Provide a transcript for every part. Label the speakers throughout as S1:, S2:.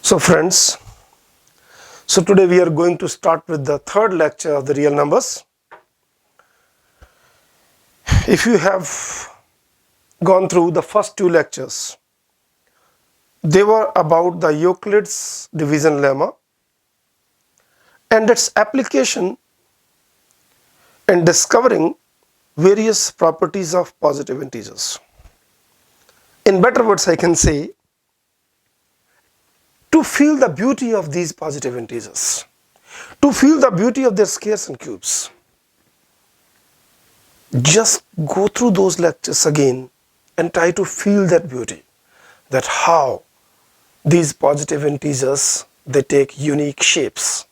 S1: So friends, today we are going to start with the third lecture of the real numbers. If you have gone through the first two lectures, they were about the Euclid's division lemma and its application in discovering various properties of positive integers. In better words, I can say, to feel the beauty of these positive integers, to feel the beauty of their squares and cubes, just go through those lectures again and try to feel that beauty, that how these positive integers, they take unique shapes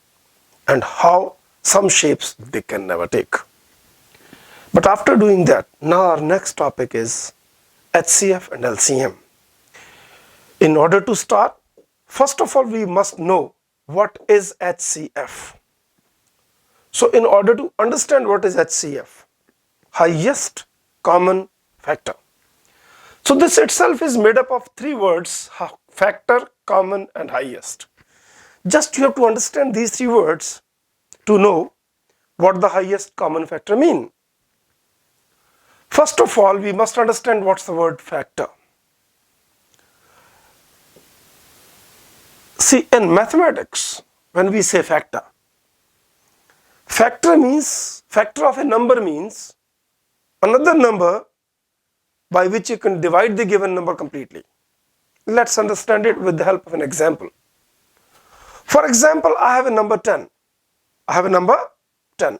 S1: and how some shapes they can never take. But after doing that, now our next topic is HCF and LCM. In order to start, first of all, we must know what is HCF. So in order to understand what is HCF, highest common factor. So this itself is made up of three words: factor, common and highest. Just you have to understand these three words to know what the highest common factor mean. First of all, we must understand what's the word factor. See, in mathematics, when we say factor of a number means another number by which you can divide the given number completely. Let's understand it with the help of an example. For example, I have a number 10. I have a number 10.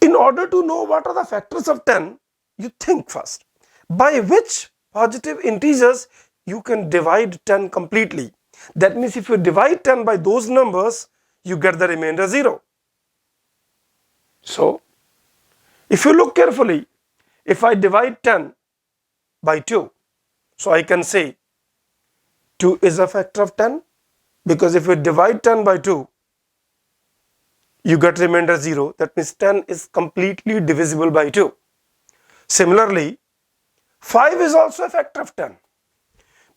S1: In order to know what are the factors of 10, you think first, by which positive integers you can divide 10 completely. That means if you divide 10 by those numbers, you get the remainder 0. So, if you look carefully, if I divide 10 by 2, so I can say 2 is a factor of 10, because if you divide 10 by 2, you get remainder 0. That means 10 is completely divisible by 2. Similarly, 5 is also a factor of 10,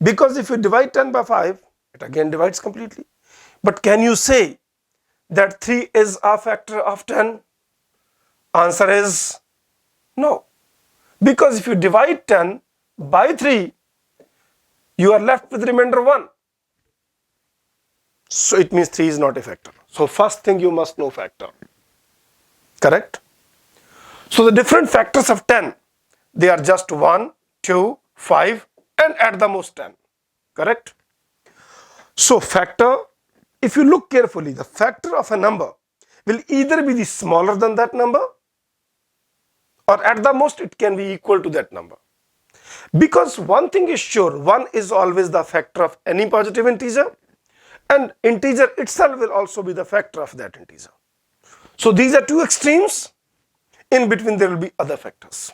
S1: because if you divide 10 by 5, it again divides completely. But can you say that 3 is a factor of 10? Answer is no. Because if you divide 10 by 3, you are left with remainder 1. So it means 3 is not a factor. So first thing you must know factor. Correct? So the different factors of 10, they are just 1, 2, 5 and at the most 10. Correct? So factor, if you look carefully, the factor of a number will either be the smaller than that number, or at the most it can be equal to that number. Because one thing is sure, 1 is always the factor of any positive integer, and integer itself will also be the factor of that integer. So these are two extremes. In between there will be other factors.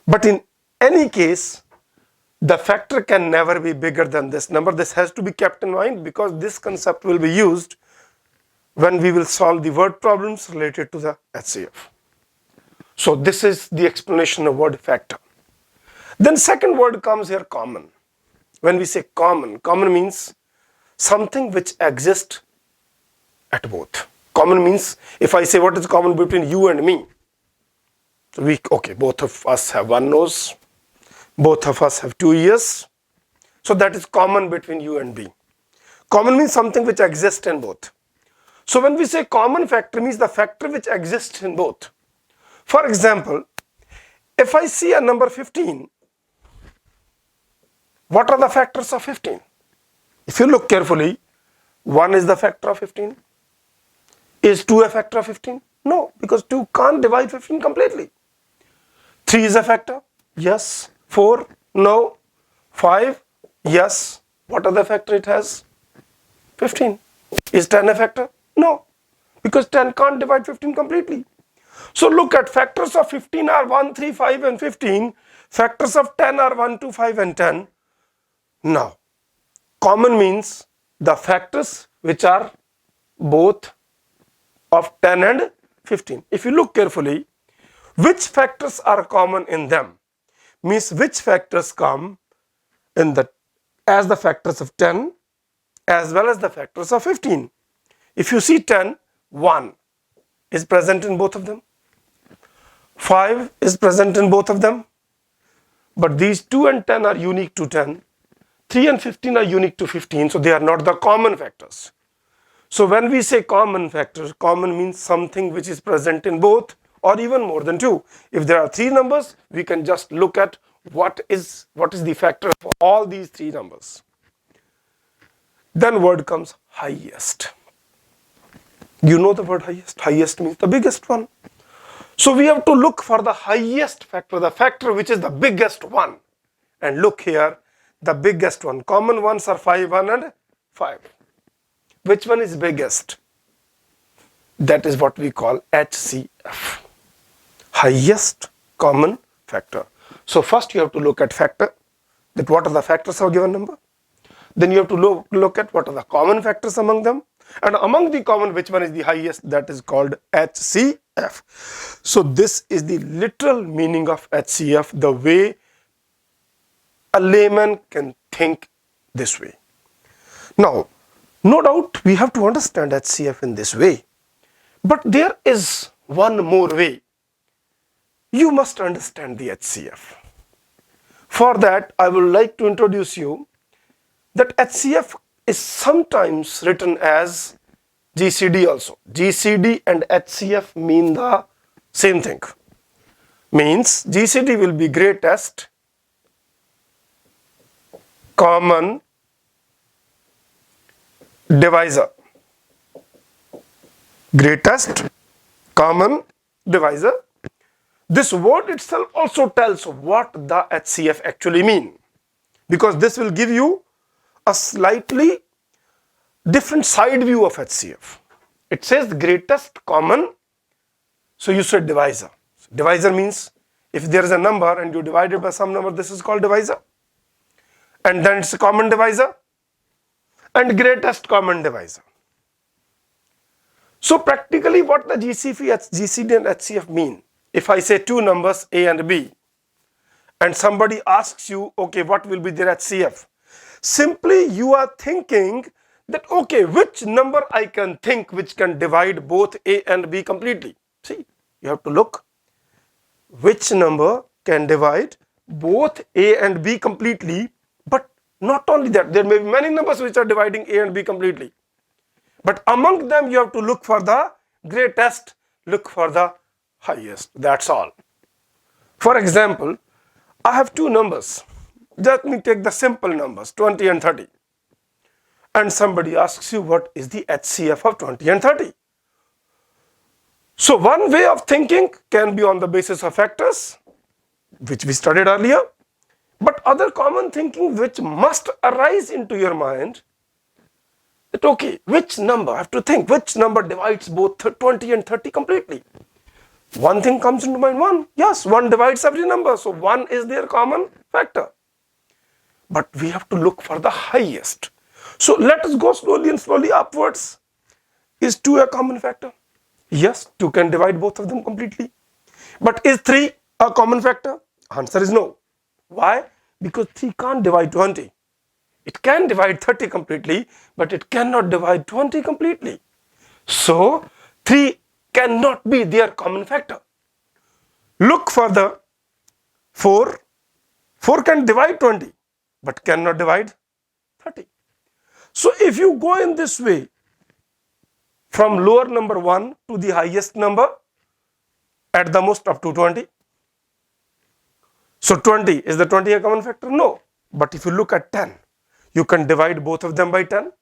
S1: But in any case, the factor can never be bigger than this number. This has to be kept in mind, because this concept will be used when we will solve the word problems related to the HCF. So this is the explanation of word factor. Then second word comes here, common. When we say common, common means something which exists at both. Common means, if I say what is common between you and me, okay, both of us have one nose, both of us have 2 ears, so that is common between you and me. Common means something which exists in both. So when we say common factor, means the factor which exists in both. For example, if I see a number 15, what are the factors of 15? If you look carefully, 1 is the factor of 15. Is 2 a factor of 15? No, because 2 can't divide 15 completely. 3 is a factor? Yes. 4? No. 5? Yes. What other factor it has? 15. Is 10 a factor? No, because 10 can't divide 15 completely. So look at factors of 15 are 1, 3, 5 and 15. Factors of 10 are 1, 2, 5 and 10. Now, common means the factors which are both of 10 and 15. If you look carefully, which factors are common in them means which factors come in the as the factors of 10 as well as the factors of 15. If you see 10, 1 is present in both of them. 5 is present in both of them. But these 2 and 10 are unique to 10. 3 and 15 are unique to 15, so they are not the common factors. So when we say common factors, common means something which is present in both or even more than 2. If there are 3 numbers, we can just look at what is the factor for all these 3 numbers. Then word comes highest. You know the word highest. Highest means the biggest one. So we have to look for the highest factor, the factor which is the biggest one. And look here, the biggest one. Common ones are 5, 1 and 5. Which one is biggest? That is what we call HCF. Highest common factor. So first you have to look at factor, that what are the factors of a given number. Then you have to look at what are the common factors among them. And among the common, which one is the highest? That is called HCF. So this is the literal meaning of HCF, the way a layman can think this way. Now, no doubt we have to understand HCF in this way. But there is one more way. You must understand the HCF. For that, I would like to introduce you that HCF is sometimes written as GCD also. GCD and HCF mean the same thing. Means GCD will be greatest common divisor. Greatest common divisor. This word itself also tells what the HCF actually mean, because this will give you a slightly different side view of HCF. It says greatest common, so you said divisor. Divisor means if there is a number and you divide it by some number, this is called divisor. And then it's a common divisor and greatest common divisor. So practically what the GCD and HCF mean, if I say 2 numbers A and B and somebody asks you, okay, what will be their HCF? Simply you are thinking that, okay, which number I can think which can divide both A and B completely. See, you have to look which number can divide both A and B completely, but not only that, there may be many numbers which are dividing A and B completely. But among them you have to look for the greatest, look for the highest, that's all. For example, I have 2 numbers. Let me take the simple numbers, 20 and 30. And somebody asks you what is the HCF of 20 and 30. So one way of thinking can be on the basis of factors, which we studied earlier. But other common thinking which must arise into your mind, that okay, which number, I have to think, which number divides both 20 and 30 completely. One thing comes into mind, 1. Yes, 1 divides every number, so 1 is their common factor. But we have to look for the highest. So let us go slowly and slowly upwards. Is 2 a common factor? Yes, 2 can divide both of them completely. But is 3 a common factor? Answer is no. Why? Because 3 can't divide 20. It can divide 30 completely, but it cannot divide 20 completely. So 3 cannot be their common factor. Look for the 4. 4 can divide 20, but cannot divide 30. So if you go in this way, from lower number 1 to the highest number, at the most up to 20. So 20, is the 20 a common factor? No. But if you look at 10, you can divide both of them by 10.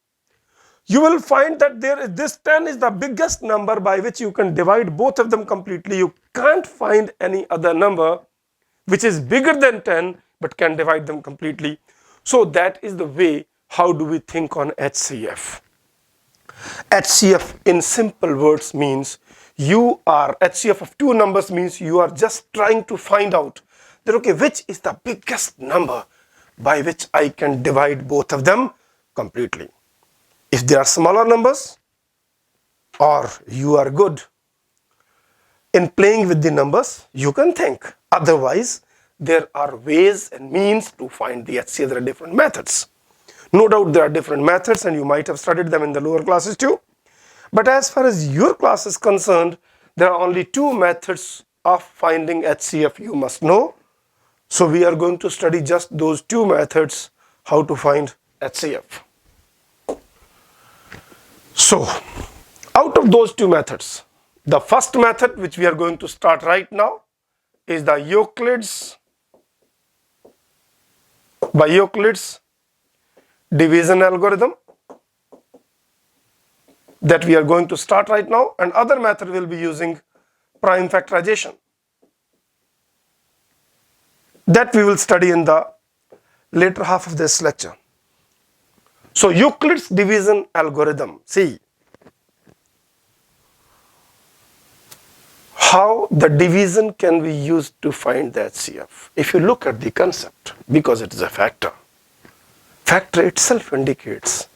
S1: You will find that this 10 is the biggest number by which you can divide both of them completely. You can't find any other number which is bigger than 10 but can divide them completely. So that is the way how do we think on HCF. HCF in simple words means HCF of 2 numbers means you are just trying to find out that okay, which is the biggest number by which I can divide both of them completely. If there are smaller numbers, or you are good in playing with the numbers, you can think. Otherwise, there are ways and means to find the HCF. There are different methods. No doubt there are different methods and you might have studied them in the lower classes too. But as far as your class is concerned, there are only two methods of finding HCF you must know. So we are going to study just those two methods, how to find HCF. So out of those two methods, the first method which we are going to start right now is the Euclid's division algorithm that we are going to start right now, and other method will be using prime factorization that we will study in the later half of this lecture. So Euclid's division algorithm, see how the division can be used to find the HCF. If you look at the concept, because it is a factor itself indicates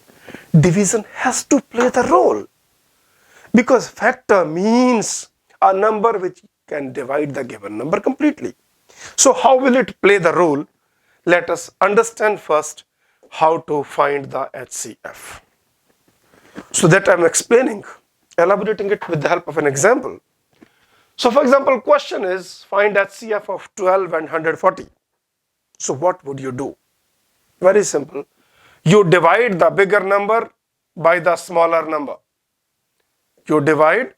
S1: division has to play the role, because factor means a number which can divide the given number completely. So how will it play the role? Let us understand first how to find the HCF. So that I am explaining, elaborating it with the help of an example. So for example, question is find HCF of 12 and 140. So what would you do? Very simple. You divide the bigger number by the smaller number. You divide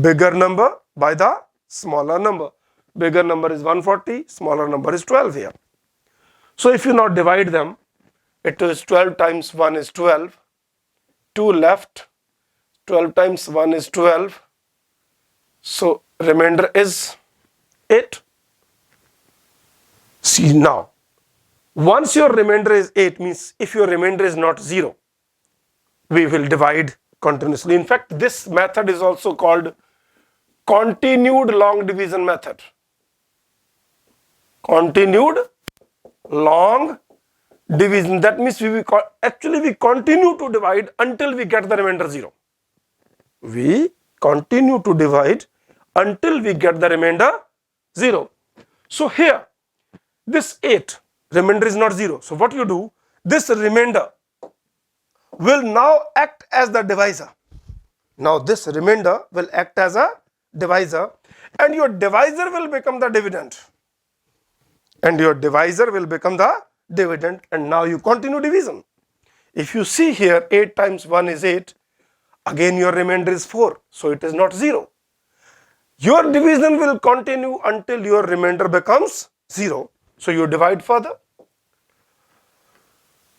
S1: bigger number by the smaller number. Bigger number is 140, smaller number is 12 here. So if you now divide them, it is 12 times 1 is 12. 2 left, 12 times 1 is 12. So remainder is 8. See now, once your remainder is 8, means if your remainder is not 0, we will divide continuously. In fact, this method is also called continued long division method. Continued long division. That means we continue to divide until we get the remainder 0. We continue to divide until we get the remainder 0. So here, this 8, remainder is not 0. So what you do, this remainder will now act as the divisor. Now this remainder will act as a divisor, and your divisor will become the dividend. And now you continue division. If you see here, 8 times 1 is 8. Again your remainder is 4. So it is not 0. Your division will continue until your remainder becomes 0. So you divide further.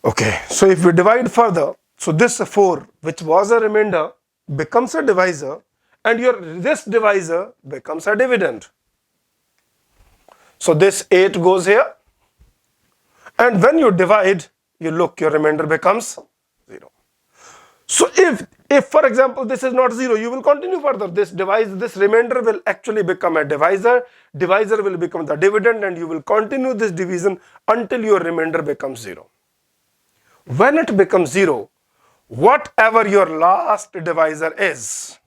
S1: Okay, so if we divide further, so this 4 which was a remainder becomes a divisor, and this divisor becomes a dividend. So this 8 goes here, and when you divide, you look, your remainder becomes 0. So if for example this is not 0, you will continue further. This remainder will actually become a divisor will become the dividend, and you will continue this division until your remainder becomes 0. When it becomes 0, whatever your last divisor is,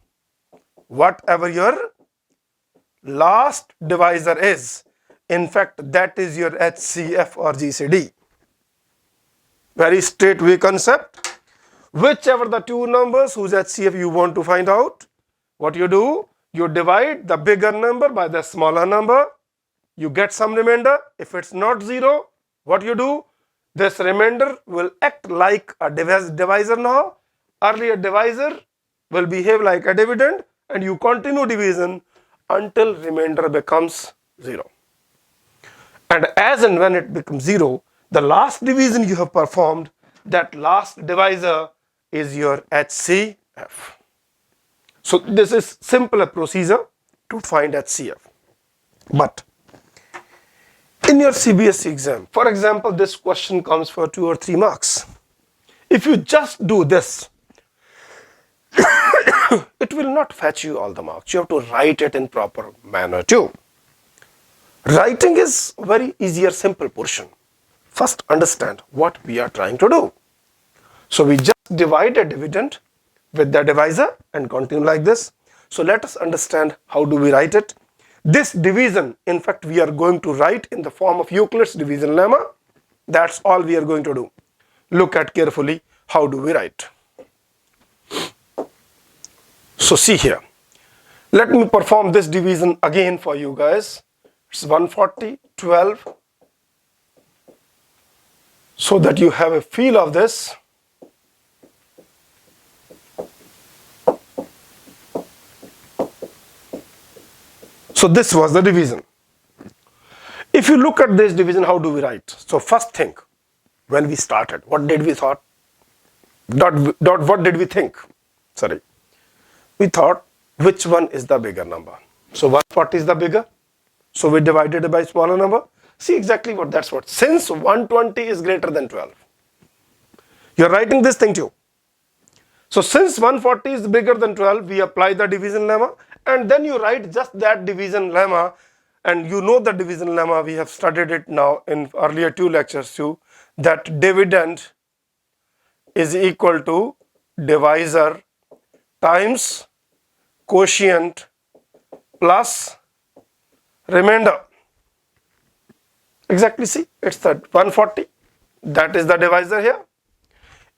S1: in fact that is your HCF or GCD. Very straightway concept. Whichever the two numbers whose HCF you want to find out, what you do, you divide the bigger number by the smaller number, you get some remainder. If it's not 0, what you do, this remainder will act like a divisor now. Earlier divisor will behave like a dividend, and you continue division until remainder becomes 0. And as and when it becomes 0, the last division you have performed, that last divisor is your HCF. So this is simple procedure to find HCF. But in your CBSE exam, for example, this question comes for 2 or 3 marks. If you just do this, it will not fetch you all the marks. You have to write it in proper manner too. Writing is very easier, simple portion. First understand what we are trying to do. So we just divide a dividend with the divisor and continue like this. So let us understand how do we write it. This division, in fact, we are going to write in the form of Euclid's division lemma. That's all we are going to do. look at carefully how do we write. So see here, let me perform this division again for you guys. It's 140, 12, so that you have a feel of this. So this was the division. If you look at this division, how do we write? So first thing, when we started, what did we thought? What did we think? Sorry. We thought which one is the bigger number. So 140 is the bigger. So we divided it by smaller number. See exactly what that's what. Since 120 is greater than 12. You're writing this thing too. So since 140 is bigger than 12, we apply the division lemma, and then you write just that division lemma, and you know the division lemma, we have studied it now in earlier 2 lectures too, that dividend is equal to divisor times quotient plus remainder. Exactly, see, it's that 140, that is the divisor here,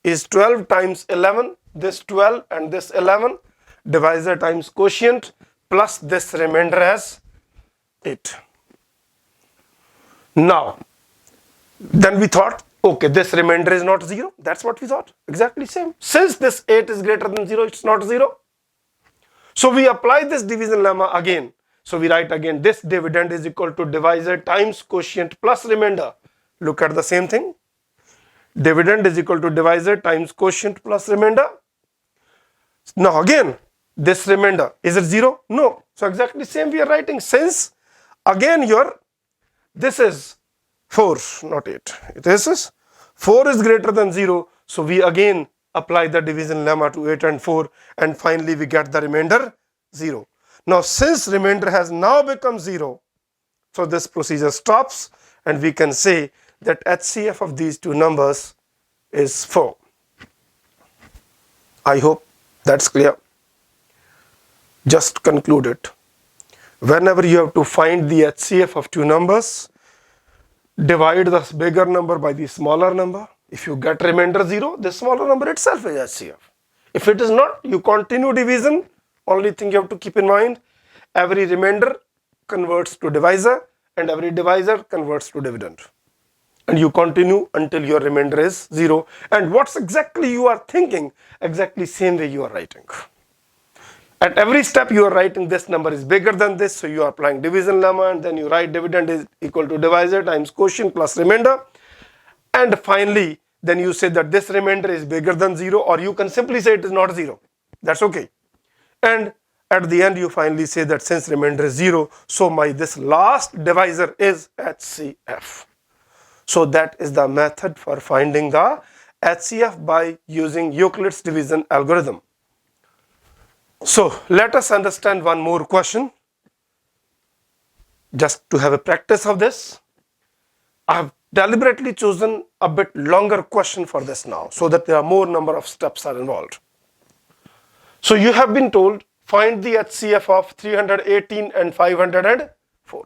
S1: is 12 times 11, this 12 and this 11, divisor times quotient plus this remainder as 8. Now, then we thought, okay, this remainder is not 0. That's what we thought. Exactly same. Since this 8 is greater than 0, it's not 0. So we apply this division lemma again. So we write again, this dividend is equal to divisor times quotient plus remainder. Look at the same thing. Dividend is equal to divisor times quotient plus remainder. Now again, this remainder, is it 0? No. So exactly same we are writing. Since again this is 4, not 8. This is 4 is greater than 0. So we again apply the division lemma to 8 and 4, and finally we get the remainder 0. Now since remainder has now become 0, so this procedure stops, and we can say that HCF of these two numbers is 4. I hope that's clear. Just conclude it. Whenever you have to find the HCF of two numbers, divide the bigger number by the smaller number. If you get remainder 0, the smaller number itself is HCF. If it is not, you continue division. Only thing you have to keep in mind, every remainder converts to divisor and every divisor converts to dividend. And you continue until your remainder is 0. And what's exactly you are thinking, exactly same way you are writing. At every step you are writing this number is bigger than this, so you are applying division lemma, and then you write dividend is equal to divisor times quotient plus remainder. And finally, then you say that this remainder is bigger than 0, or you can simply say it is not 0. That's okay. And at the end you finally say that since remainder is 0, so my this last divisor is HCF. So that is the method for finding the HCF by using Euclid's division algorithm. So let us understand one more question. Just to have a practice of this, I have deliberately chosen a bit longer question for this now, so that there are more number of steps are involved. So you have been told, find the HCF of 318 and 504.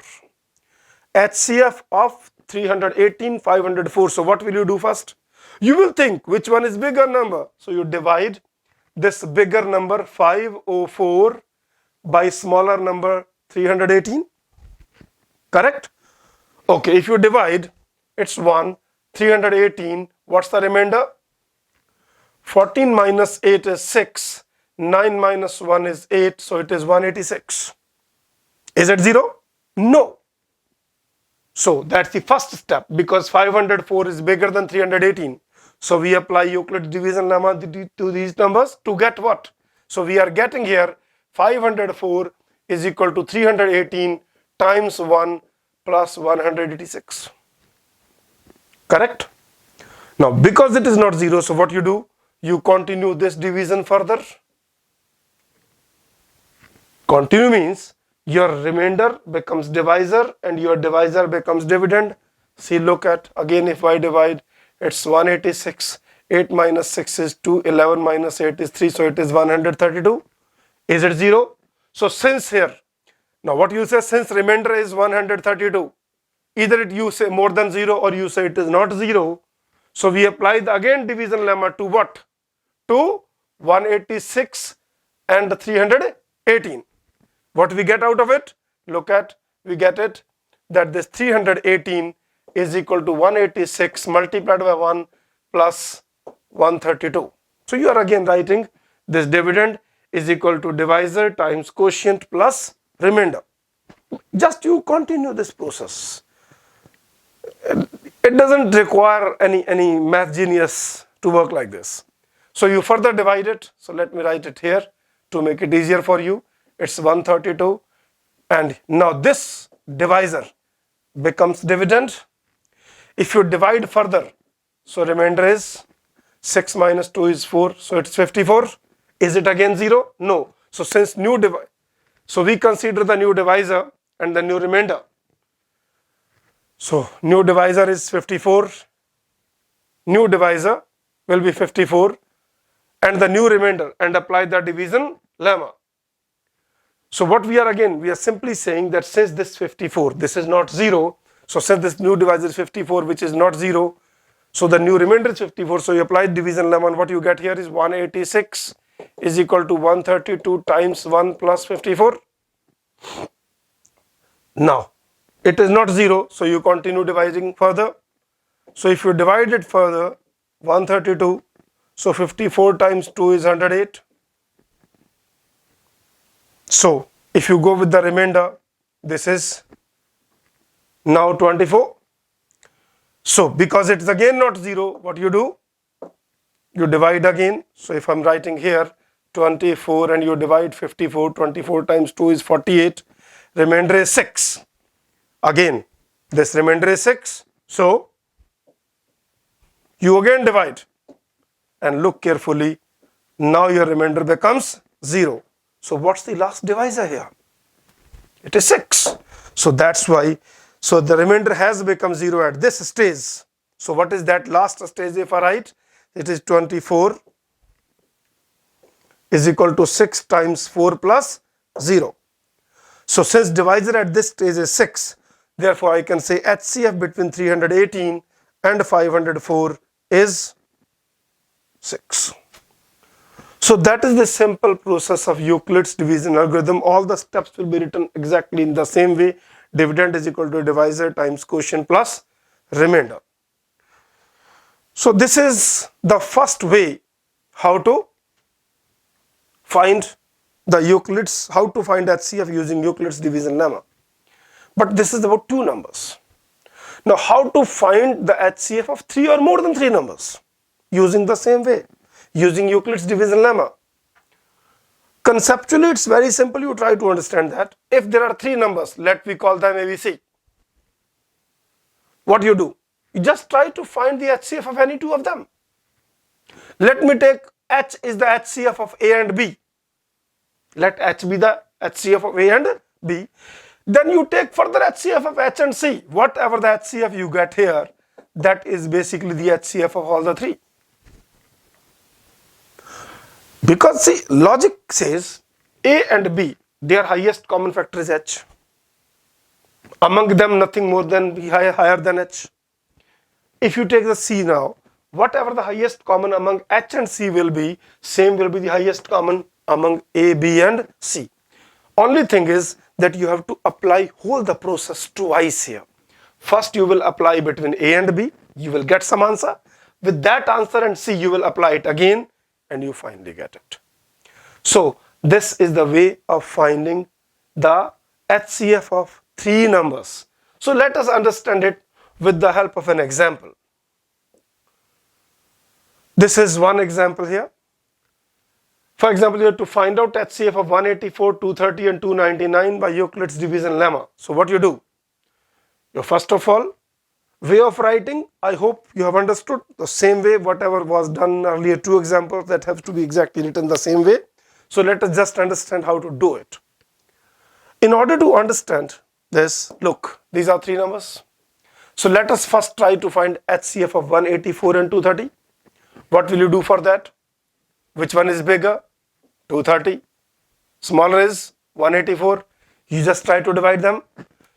S1: HCF of 318, 504. So what will you do first? You will think which one is bigger number. So you divide this bigger number 504 by smaller number 318. Correct? Okay, if you divide, it's 1, 318, what's the remainder? 14 minus 8 is 6, 9 minus 1 is 8, so it is 186. Is it 0? No. So that's the first step, because 504 is bigger than 318. So we apply Euclid's division lemma to these numbers to get what? So we are getting here 504 is equal to 318 times 1 plus 186. Correct? Now because it is not 0, so what you do? You continue this division further. Continue means your remainder becomes divisor and your divisor becomes dividend. See, look at, again if I divide, it's 186, 8 minus 6 is 2, 11 minus 8 is 3, so it is 132. Is it 0? So since here, now what you say, since remainder is 132, either you say more than 0 or you say it is not 0. So we apply the again division lemma to what? To 186 and 318. What we get out of it? Look at, we get it that this 318 is equal to 186 multiplied by 1 plus 132. So you are again writing this dividend is equal to divisor times quotient plus remainder. Just you continue this process. It doesn't require any math genius to work like this. So you further divide it. So let me write it here to make it easier for you. It's 132, and now this divisor becomes dividend. If you divide further, so remainder is 6 minus 2 is 4, so it's 54. Is it again 0? No. So since so we consider the new divisor and the new remainder. So new divisor is 54, new divisor will be 54, and the new remainder, and apply the division lemma. So what we are simply saying that since this 54, this is not 0, so since this new divisor is 54 which is not 0, so the new remainder is 54, so you apply division lemma, and what you get here is 186 is equal to 132 times 1 plus 54. Now it is not 0, so you continue dividing further. So if you divide it further, 132, so 54 times 2 is 108. So if you go with the remainder, this is now 24. So because it's again not 0, what you do? You divide again. So if I'm writing here 24 and you divide 54, 24 times 2 is 48, remainder is 6. Again, this remainder is 6. So you again divide and look carefully. Now your remainder becomes 0. So what's the last divisor here? It is 6. So that's why, so the remainder has become 0 at this stage. So what is that last stage if I write? It is 24 is equal to 6 times 4 plus 0. So since divisor at this stage is 6, therefore I can say HCF between 318 and 504 is 6. So that is the simple process of Euclid's division algorithm. All the steps will be written exactly in the same way. Dividend is equal to divisor times quotient plus remainder. So this is the first way how to find the Euclid's, how to find HCF using Euclid's division lemma. But this is about 2 numbers. Now how to find the HCF of 3 or more than 3 numbers using the same way, using Euclid's division lemma. Conceptually it's very simple, you try to understand that. If there are 3 numbers, let me call them ABC. What you do? You just try to find the HCF of any 2 of them. Let me take H is the HCF of A and B. Let H be the HCF of A and B. Then you take further HCF of H and C. Whatever the HCF you get here, that is basically the HCF of all the 3. Because see, logic says A and B, their highest common factor is H. Among them, nothing more than be higher than H. If you take the C now, whatever the highest common among H and C will be, same will be the highest common among A, B and C. Only thing is that you have to apply whole the process twice here. First you will apply between A and B, you will get some answer. With that answer and C you will apply it again and you finally get it. So this is the way of finding the HCF of 3 numbers. So let us understand it with the help of an example. This is one example here. For example, you have to find out HCF of 184, 230 and 299 by Euclid's division lemma. So what you do? You first of all, way of writing, I hope you have understood the same way whatever was done earlier 2 examples that have to be exactly written the same way. So let us just understand how to do it. In order to understand this, look, these are 3 numbers. So let us first try to find HCF of 184 and 230. What will you do for that? Which one is bigger? 230. Smaller is 184. You just try to divide them.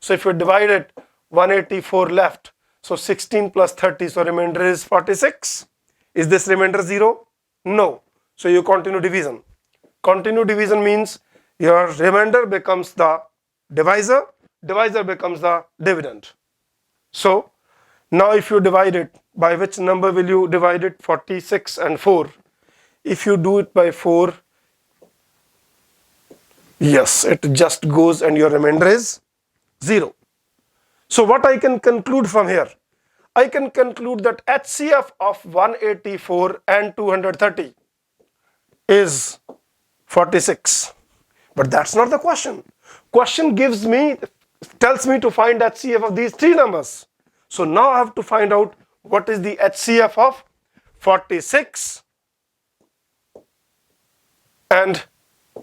S1: So if you divide it, 184 left. So 16 plus 30, so remainder is 46. Is this remainder 0? No. So you continue division. Continue division means your remainder becomes the divisor, divisor becomes the dividend. So now if you divide it, by which number will you divide it? 46 and 4. If you do it by 4, yes, it just goes and your remainder is 0. So what I can conclude from here? I can conclude that HCF of 184 and 230 is 46. But that's not the question. Question tells me to find HCF of these three numbers. So now I have to find out what is the HCF of 46 and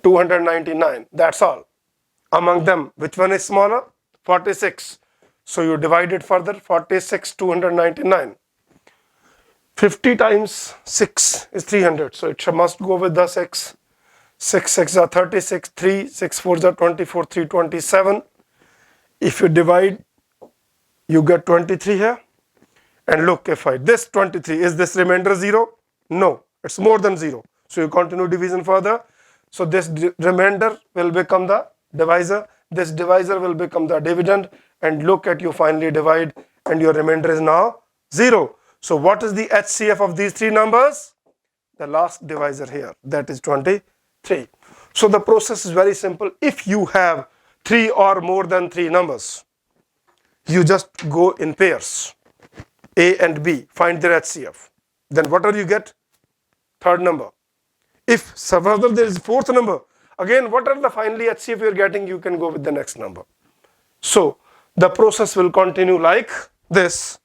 S1: 299. That's all. Among them, which one is smaller? 46. So you divide it further, 46, 299. 50 times 6 is 300. So it must go with the 6. 6 6 are 36, 3, 6 4 are 24, 3 27. If you divide, you get 23 here. And look, if this 23, is this remainder 0? No, it's more than 0. So you continue division further. So this remainder will become the divisor. This divisor will become the dividend. And look at, you finally divide and your remainder is now 0. So what is the HCF of these three numbers? The last divisor here, that is 23. So the process is very simple. If you have 3 or more than 3 numbers, you just go in pairs, A and B, find their HCF. Then whatever you get, third number. If further there is fourth number, again whatever the finally HCF you are getting, you can go with the next number. So the process will continue like this.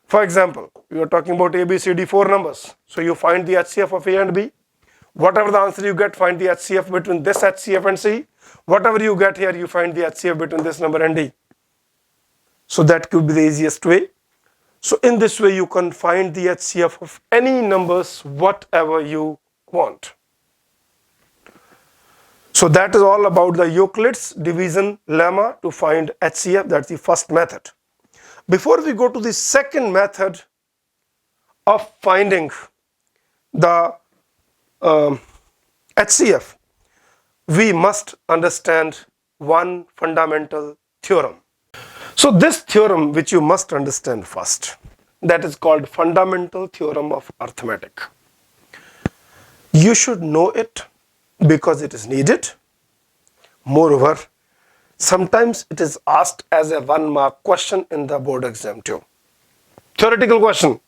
S1: For example, we are talking about A, B, C, D, 4 numbers. So you find the HCF of A and B. Whatever the answer you get, find the HCF between this HCF and C. Whatever you get here, you find the HCF between this number and D. So that could be the easiest way. So in this way, you can find the HCF of any numbers, whatever you want. So that is all about the Euclid's division lemma to find HCF. That's the first method. Before we go to the second method of finding the HCF, we must understand one fundamental theorem. So this theorem, which you must understand first, that is called fundamental theorem of arithmetic. You should know it because it is needed. Moreover, sometimes it is asked as a 1-mark question in the board exam too. Theoretical question,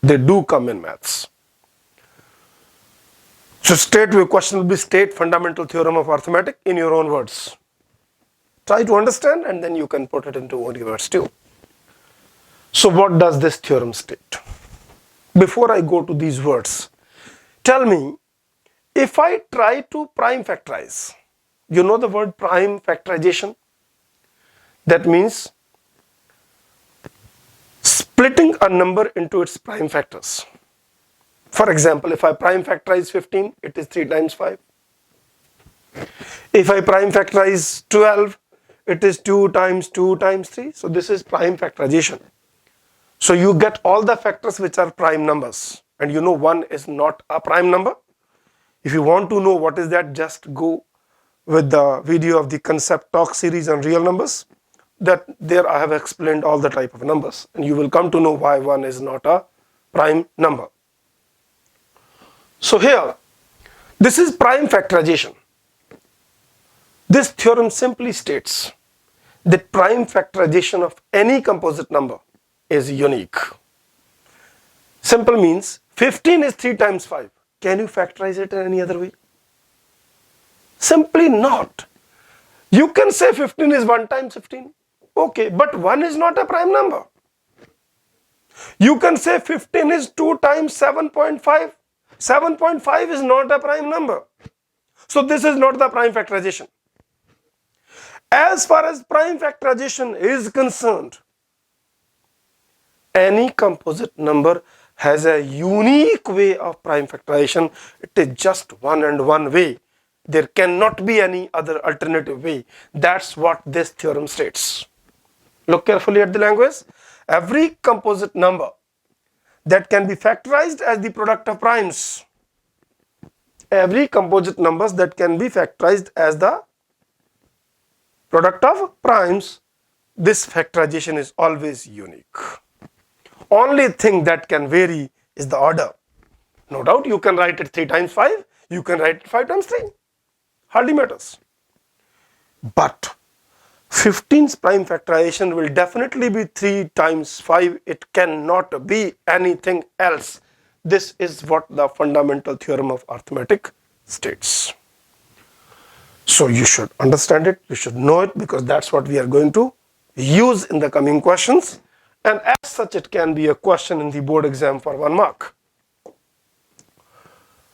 S1: they do come in maths. So straight away question will be state fundamental theorem of arithmetic in your own words. Try to understand and then you can put it into own words too. So what does this theorem state? Before I go to these words, tell me, if I try to prime factorize, you know the word prime factorization? That means splitting a number into its prime factors. For example, if I prime factorize 15, it is 3 times 5. If I prime factorize 12, it is 2 times 2 times 3. So this is prime factorization. So you get all the factors which are prime numbers. And you know 1 is not a prime number. If you want to know what is that, just go with the video of the concept talk series on real numbers. That there I have explained all the type of numbers. And you will come to know why 1 is not a prime number. So here, this is prime factorization. This theorem simply states that prime factorization of any composite number is unique. Simple means 15 is 3 times 5. Can you factorize it in any other way? Simply not. You can say 15 is 1 times 15. Okay, but 1 is not a prime number. You can say 15 is 2 times 7.5. 7.5 is not a prime number. So this is not the prime factorization. As far as prime factorization is concerned, any composite number has a unique way of prime factorization. It is just one and one way. There cannot be any other alternative way. That's what this theorem states. Look carefully at the language. every composite number that can be factorized as the product of primes, every composite numbers that can be factorized as the product of primes, this factorization is always unique. Only thing that can vary is the order. No doubt you can write it 3 times 5, you can write it 5 times 3, hardly matters. But 15's prime factorization will definitely be 3 times 5, it cannot be anything else. This is what the fundamental theorem of arithmetic states. So you should understand it, you should know it, because that's what we are going to use in the coming questions, and as such it can be a question in the board exam for 1 mark.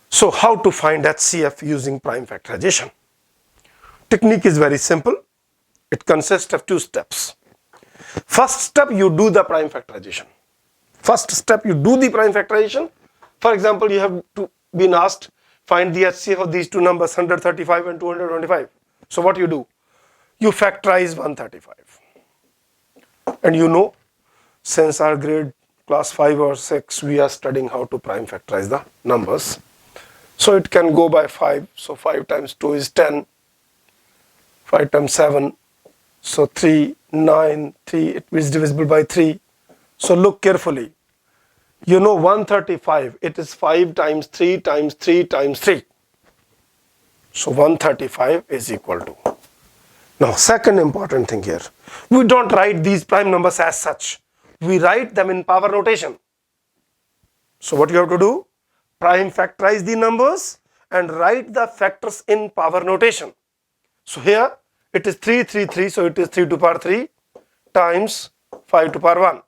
S1: So how to find HCF using prime factorization? Technique is very simple. It consists of 2 steps. First step, you do the prime factorization. First step, you do the prime factorization. For example, you have been asked, find the HCF of these 2 numbers, 135 and 225. So what you do? You factorize 135. And you know, since our grade class 5 or 6, we are studying how to prime factorize the numbers. So it can go by 5. So 5 times 2 is 10. 5 times 7. So 3, 9, 3, it is divisible by 3. So look carefully. You know 135, it is 5 times 3 times 3 times 3. So 135 is equal to. Now second important thing here. We don't write these prime numbers as such. We write them in power notation. So what you have to do? Prime factorize the numbers and write the factors in power notation. So here it is 3, 3, 3. So it is 3 to the power 3 times 5 to the power 1.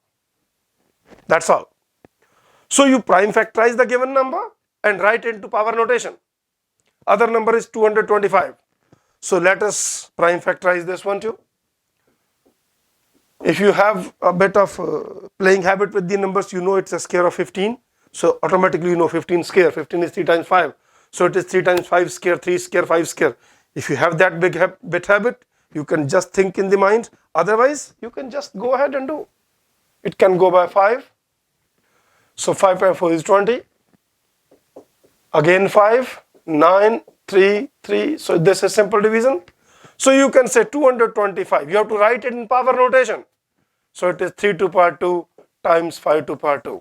S1: That's all. So you prime factorize the given number and write it into power notation. Other number is 225. So let us prime factorize this one too. If you have a bit of playing habit with the numbers, you know it's a square of 15. So automatically you know 15 square. 15 is 3 times 5. So it is 3 times 5 square, 3 square, 5 square. If you have that bit habit, you can just think in the mind. Otherwise, you can just go ahead and do. It can go by 5. So 5 by 4 is 20. Again 5, 9, 3, 3. So this is simple division. So you can say 225. You have to write it in power notation. So it is 3 to the power 2 times 5 to the power 2.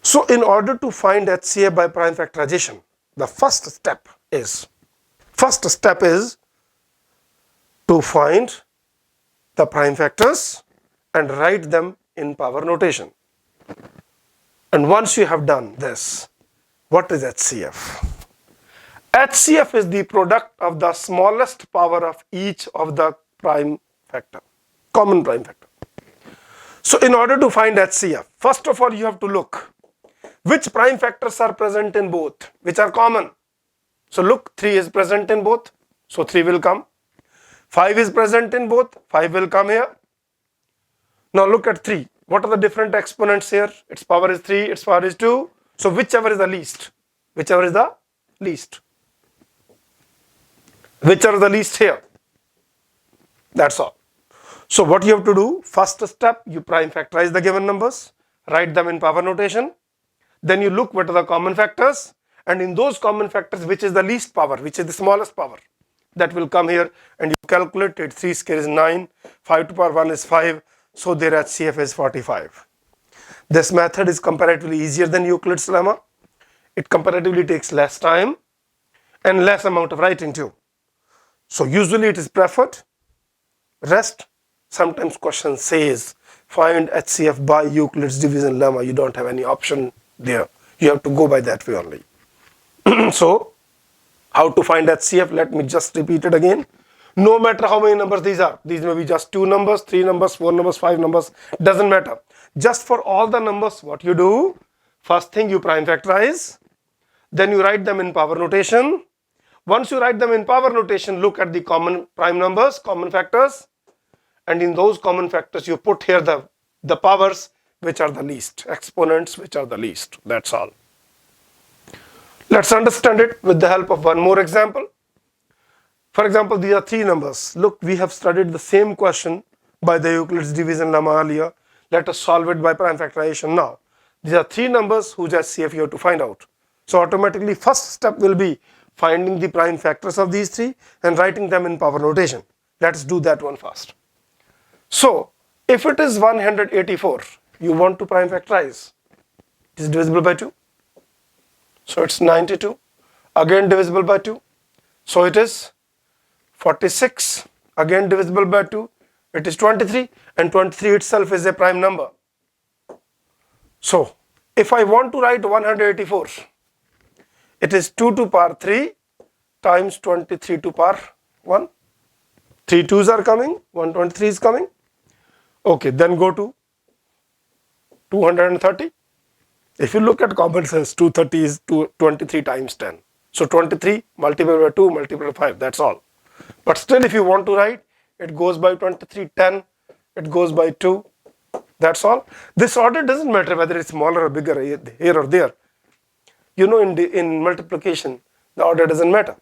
S1: So in order to find HCF by prime factorization, the first step is to find the prime factors and write them in power notation. And once you have done this, what is HCF? HCF is the product of the smallest power of each of the prime factor, common prime factor. So in order to find HCF, first of all you have to look which prime factors are present in both, which are common. So look, 3 is present in both, so 3 will come. 5 is present in both, 5 will come here. Now look at 3. What are the different exponents here? Its power is 3, its power is 2. So whichever is the least, whichever is the least. Whichever is the least here. That's all. So what you have to do, first step, you prime factorize the given numbers, write them in power notation. Then you look what are the common factors, and in those common factors, which is the least power, which is the smallest power, that will come here, and you calculate it. 3 square is 9, 5 to the power 1 is 5, so their HCF is 45. This method is comparatively easier than Euclid's lemma. It comparatively takes less time and less amount of writing too. So usually it is preferred. Rest, sometimes question says find HCF by Euclid's division lemma. You don't have any option there. You have to go by that way only. So how to find HCF? Let me just repeat it again. No matter how many numbers these are, these may be just 2 numbers, 3 numbers, 4 numbers, 5 numbers, doesn't matter. Just for all the numbers, what you do, first thing you prime factorize, then you write them in power notation. Once you write them in power notation, look at the common prime numbers, common factors, and in those common factors you put here the powers which are the least, exponents which are the least. That's all. Let's understand it with the help of one more example. For example, these are 3 numbers. Look, we have studied the same question by the Euclid's division lemma earlier. Let us solve it by prime factorization now. These are three numbers whose HCF you have to find out. So automatically first step will be finding the prime factors of these three and writing them in power notation. Let's do that one first. So if it is 184, you want to prime factorize. It is divisible by 2. So it's 92. Again divisible by 2. So it is 46. Again divisible by 2. It is 23. And 23 itself is a prime number. So if I want to write 184, it is 2 to power 3 times 23 to power 1. 3 2s are coming. 123 is coming. Okay, then go to 230. If you look at common sense, 230 is 23 times 10. So 23 multiplied by 2 multiplied by 5, that's all. But still if you want to write, it goes by 23, 10, it goes by 2, that's all. This order doesn't matter whether it's smaller or bigger here or there. You know, in multiplication, the order doesn't matter.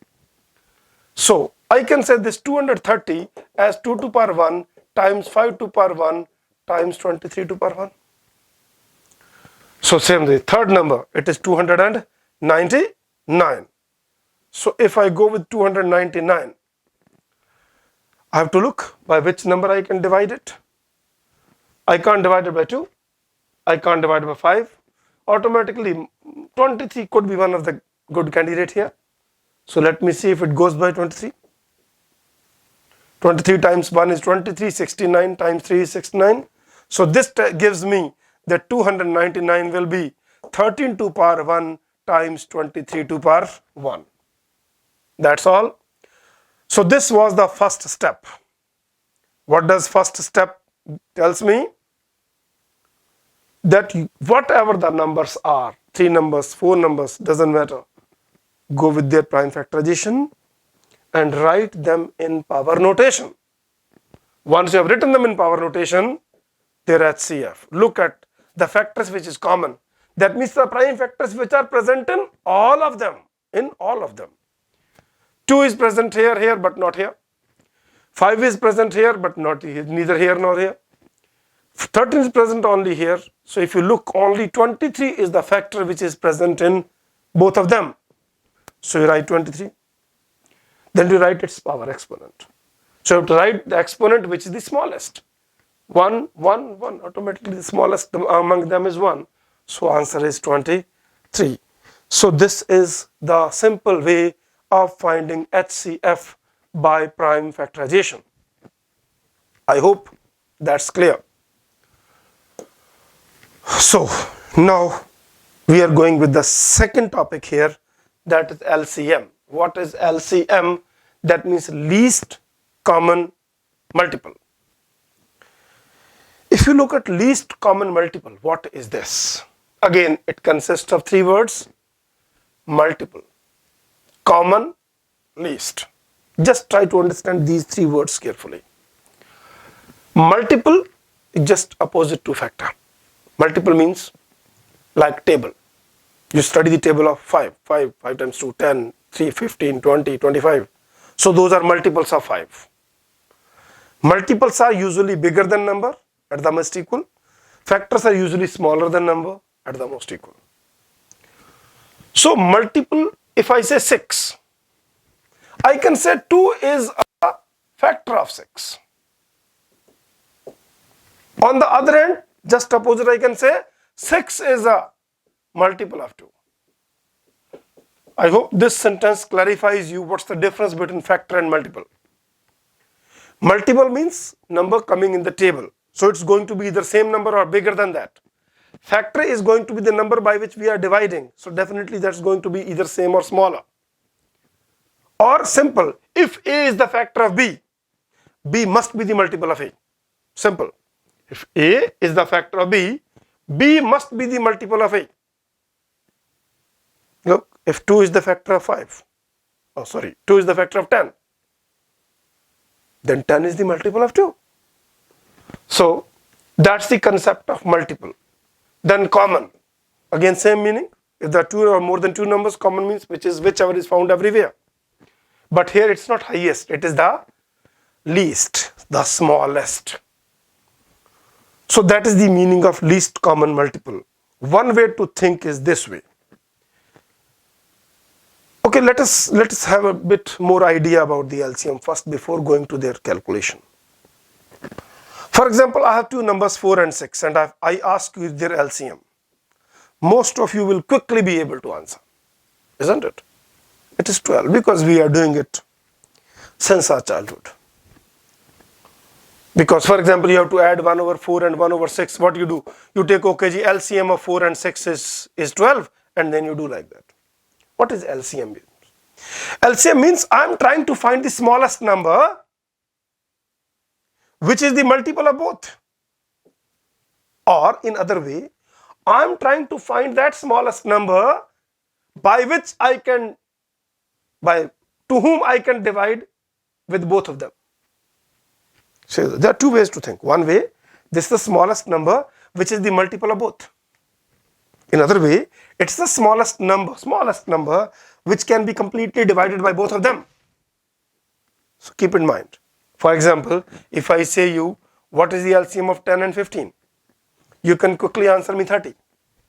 S1: So I can say this 230 as 2 to power 1 times 5 to power 1 times 23 to power 1. So same the third number, it is 299. So if I go with 299, I have to look by which number I can divide it. I can't divide it by 2. I can't divide it by 5. Automatically 23 could be one of the good candidate here. So let me see if it goes by 23. 23 times 1 is 23, 69 times 3 is 69. So this gives me that 299 will be 13 to power 1 times 23 to power 1. That's all. So this was the first step. What does first step tells me? That whatever the numbers are, 3 numbers, 4 numbers, doesn't matter. Go with their prime factorization and write them in power notation. Once you have written them in power notation, their HCF. Look at the factors which is common. That means the prime factors which are present in all of them. 2 is present here, but not here. 5 is present here, but not here, neither here nor here. 13 is present only here. So if you look, only 23 is the factor which is present in both of them. So you write 23. Then you write its power exponent. So you have to write the exponent which is the smallest. 1, 1, 1. Automatically the smallest among them is 1. So answer is 23. So this is the simple way of finding HCF by prime factorization. I hope that's clear. So now we are going with the second topic here, that is LCM. What is LCM? That means least common multiple. If you look at least common multiple, what is this? Again, it consists of 3 words: multiple, common, least. Just try to understand these 3 words carefully. Multiple is just opposite to factor. Multiple means like table. You study the table of 5 times 2, 10, 3, 15, 20, 25. So those are multiples of 5. Multiples are usually bigger than number at the most equal. Factors are usually smaller than number at the most equal. So multiple, if I say 6, I can say 2 is a factor of 6. On the other hand, just opposite, I can say 6 is a multiple of 2. I hope this sentence clarifies you what's the difference between factor and multiple. Multiple means number coming in the table. So it's going to be either same number or bigger than that. Factor is going to be the number by which we are dividing. So definitely that's going to be either same or smaller. Or simple, if A is the factor of B, B must be the multiple of A. Simple. If A is the factor of B, B must be the multiple of A. Look, if 2 is the factor of 5, 2 is the factor of 10, then 10 is the multiple of 2. So that's the concept of multiple. Then common, again same meaning. If there are 2 or more than 2 numbers, common means whichever is found everywhere. But here it's not highest, it is the least, the smallest. So that is the meaning of least common multiple. One way to think is this way. Okay, let us have a bit more idea about the LCM first before going to their calculation. For example, I have two numbers 4 and 6 and I ask you their LCM. Most of you will quickly be able to answer, isn't it? It is 12 because we are doing it since our childhood. Because for example, you have to add 1 over 4 and 1 over 6. What you do? You take OKG, LCM of 4 and 6 is 12 and then you do like that. What is LCM mean? LCM means I am trying to find the smallest number which is the multiple of both. Or in other way, I am trying to find that smallest number by which to whom I can divide with both of them. So there are two ways to think. One way, this is the smallest number which is the multiple of both. In other way, it's the smallest number which can be completely divided by both of them. So keep in mind. For example, if I say you, what is the LCM of 10 and 15? You can quickly answer me 30.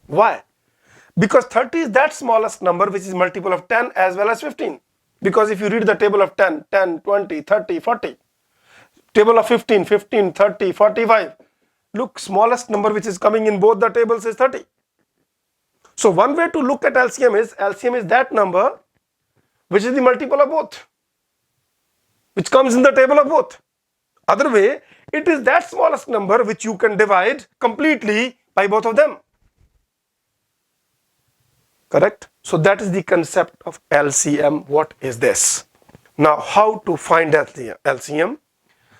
S1: Why? Because 30 is that smallest number which is multiple of 10 as well as 15. Because if you read the table of 10, 10, 20, 30, 40, table of 15, 15, 30, 45, look, smallest number which is coming in both the tables is 30. So one way to look at LCM is that number which is the multiple of both, which comes in the table of both. Other way, it is that smallest number which you can divide completely by both of them. Correct? So that is the concept of LCM. What is this? Now how to find LCM?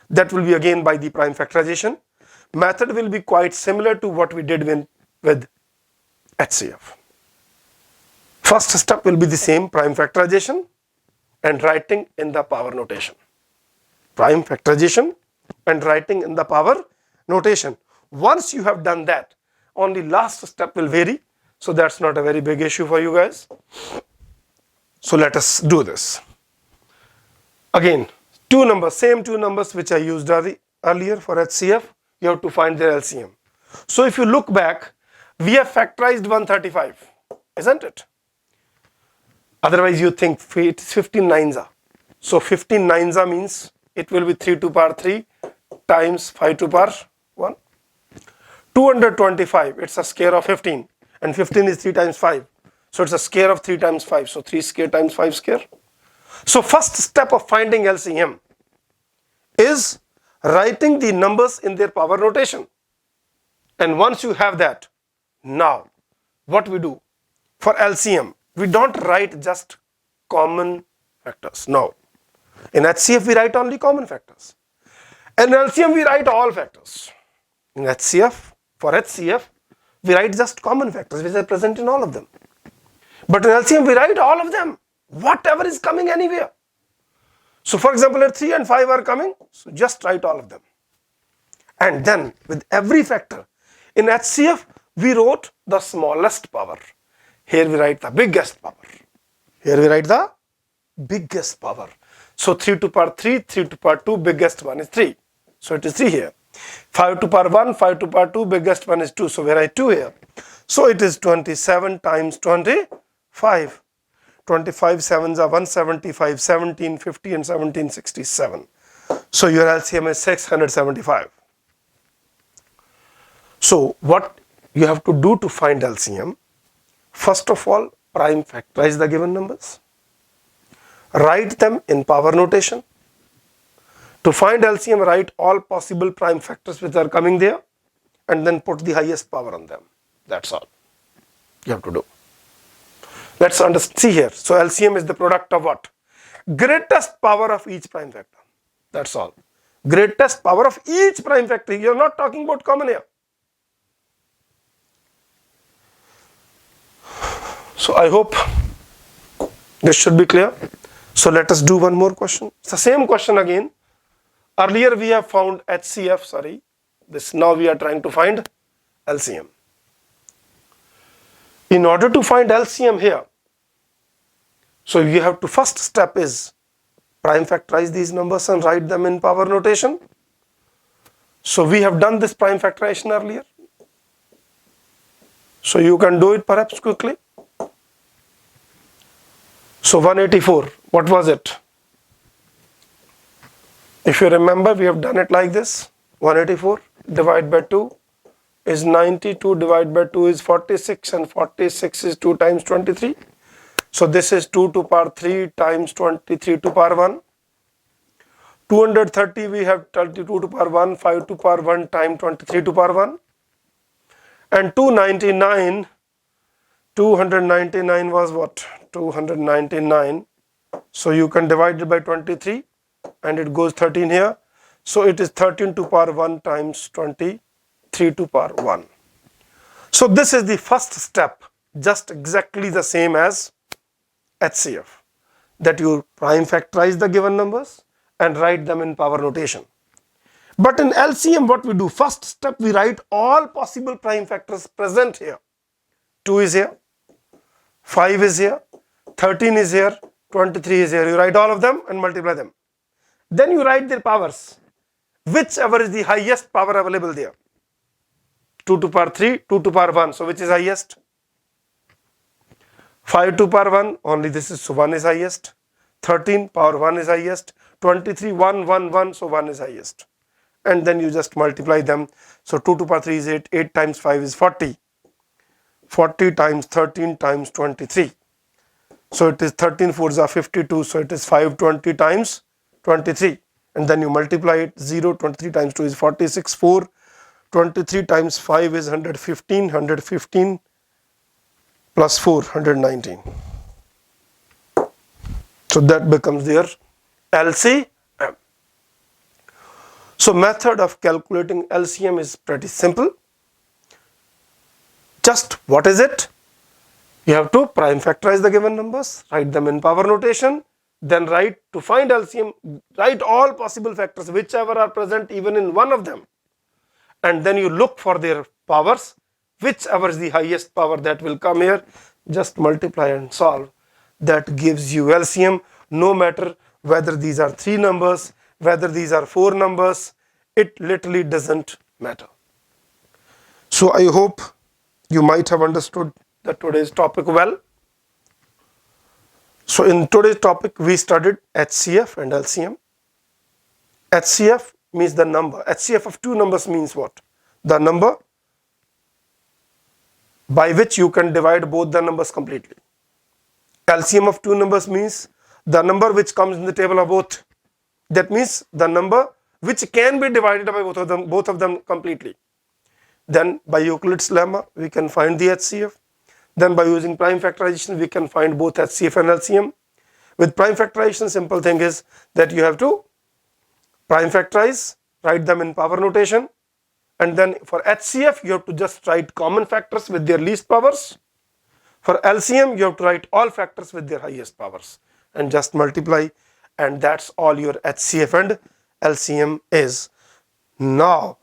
S1: That will be again by the prime factorization. Method will be quite similar to what we did with HCF. First step will be the same, prime factorization and writing in the power notation. Prime factorization and writing in the power notation. Once you have done that, only last step will vary. So that's not a very big issue for you guys. So let us do this. Again, same two numbers which I used earlier for HCF, you have to find their LCM. So if you look back, we have factorized 135, isn't it? Otherwise you think it is 15 nines. So 15 nines means it will be 3 to the power 3 times 5 to the power 1. 225, it's a square of 15 and 15 is 3 times 5. So it's a square of 3 times 5. So 3 square times 5 square. So first step of finding LCM is writing the numbers in their power notation. And once you have that, now what we do for LCM, we don't write just common factors. No. In HCF we write only common factors. In LCM we write all factors. In HCF, for HCF, we write just common factors which are present in all of them. But in LCM we write all of them, whatever is coming anywhere. So for example, if 3 and 5 are coming, so just write all of them. And then with every factor, in HCF we wrote the smallest power. Here we write the biggest power. Here we write the biggest power. So 3 to the power 3, 3 to the power 2, biggest one is 3. So it is 3 here. 5 to the power 1, 5 to the power 2, biggest one is 2. So we write 2 here. So it is 27 times 25. 25 7s are 175, 1750 and 1767. So your LCM is 675. So what you have to do to find LCM, first of all, prime factorize the given numbers. Write them in power notation. To find LCM, write all possible prime factors which are coming there and then put the highest power on them. That's all you have to do. Let's see here. So LCM is the product of what? Greatest power of each prime factor. That's all. Greatest power of each prime factor. You are not talking about common here. So I hope this should be clear. So let us do one more question. It's the same question again. Earlier we have found HCF, now we are trying to find LCM. In order to find LCM here, so you have to, first step is prime factorize these numbers and write them in power notation. So we have done this prime factorization earlier. So you can do it perhaps quickly. So 184, what was it? If you remember, we have done it like this. 184 divided by 2 is 92, divided by 2 is 46, and 46 is 2 times 23. So this is 2 to power 3 times 23 to power 1. 230 we have 32 to power 1, 5 to power 1 times 23 to power 1. And 299 was what? 299. So you can divide it by 23 and it goes 13 here. So it is 13 to power 1 times 23 to power 1. So this is the first step, just exactly the same as HCF, that you prime factorize the given numbers and write them in power notation. But in LCM, what we do, first step, we write all possible prime factors present here. 2 is here, 5 is here, 13 is here, 23 is here. You write all of them and multiply them. Then you write their powers, whichever is the highest power available there. 2 to power 3, 2 to power 1, so which is highest? 5 to power 1, only this is, so 1 is highest. 13, power 1 is highest. 23, 1, 1, 1, so 1 is highest. And then you just multiply them. So 2 to power 3 is 8, 8 times 5 is 40. 40 times 13 times 23. So it is 13 fours are 52, so it is 520 times 23. And then you multiply it, 0, 23 times 2 is 46, 4, 23 times 5 is 115, 115 plus 4, 119. So that becomes their LCM. So method of calculating LCM is pretty simple. Just what is it? You have to prime factorize the given numbers, write them in power notation, then write to find LCM, write all possible factors, whichever are present even in one of them. And then you look for their powers, whichever is the highest power that will come here, just multiply and solve. That gives you LCM, no matter whether these are 3 numbers, whether these are 4 numbers, it literally doesn't matter. So I hope you might have understood today's topic well. So in today's topic, we studied HCF and LCM. HCF means the number. HCF of 2 numbers means what? The number by which you can divide both the numbers completely. LCM of 2 numbers means the number which comes in the table of both. That means the number which can be divided by both of them completely. Then by Euclid's lemma, we can find the HCF. Then by using prime factorization, we can find both HCF and LCM. With prime factorization, simple thing is that you have to prime factorize, write them in power notation. And then for HCF, you have to just write common factors with their least powers. For LCM, you have to write all factors with their highest powers and just multiply. And that's all your HCF and LCM is. Now,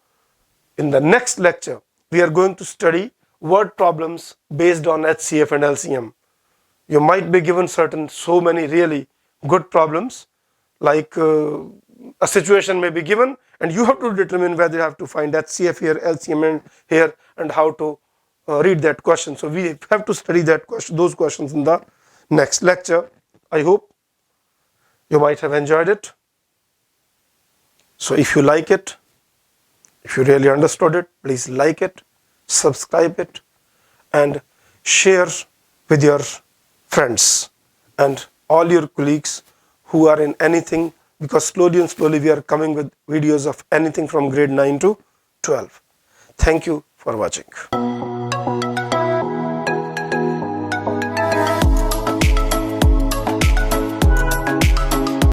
S1: in the next lecture, we are going to study word problems based on HCF and LCM. You might be given so many really good problems, like a situation may be given and you have to determine whether you have to find HCF here, LCM here, and how to read that question. So we have to study those questions in the next lecture. I hope you might have enjoyed it. So if you like it, if you really understood it, please like it, subscribe it, and share with your friends and all your colleagues who are in anything, because slowly and slowly we are coming with videos of anything from grade 9 to 12. Thank you for watching.